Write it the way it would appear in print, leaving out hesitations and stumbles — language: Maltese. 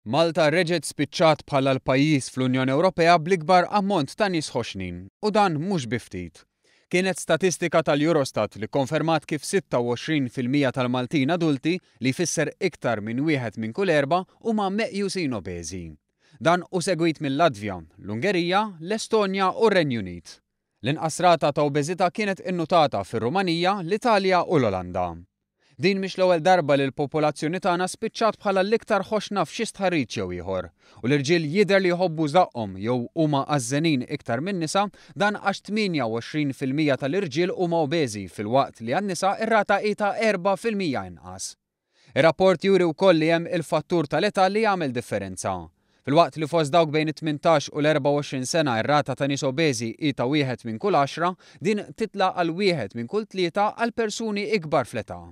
Malta reġgħet spiċċat bħala l-pajjiż fl-Unjoni Ewropea bl-ikbar ammont ta' nies ħoxnin, u dan mhux bi ftit. Kienet statistika tal-Eurostat li konfermat kif 26% tal-Maltin adulti li jfisser iktar minn wieħed minn kull erba' huma meqjusin obeżi. Dan u segwit mill-Latvja, l-Ungerija, l-Estonja u r-Renju Unit. L-inqas rata ta' obeżità kienet innutata fir-Rumanija, l-Italja u l-Olanda. Din mhix l-ewwel darba li l-popolazzjoni tagħna spiċċat bħala l-iktar ħoxna f'xi stħarriġ jew ieħor, u l-irġiel jidher li jħobbu żaqhom jew huma għażenin iktar minn nisa dan għax 28% tal-irġiel huma obeżi fil-waqt li għan-nisa ir-rata qiegħda 4% inqas. Ir-rapport juri wkoll li hemm il-fattur tal-età li jagħmel differenza. Fil-waqt li fost dawk bejn it-18 u l-24 sena ir-rata ta' nies obeżi qiegħda wieħed minn kull 10, din titla' għal wieħed minn kull tlieta għal persuni ikbar fl-età.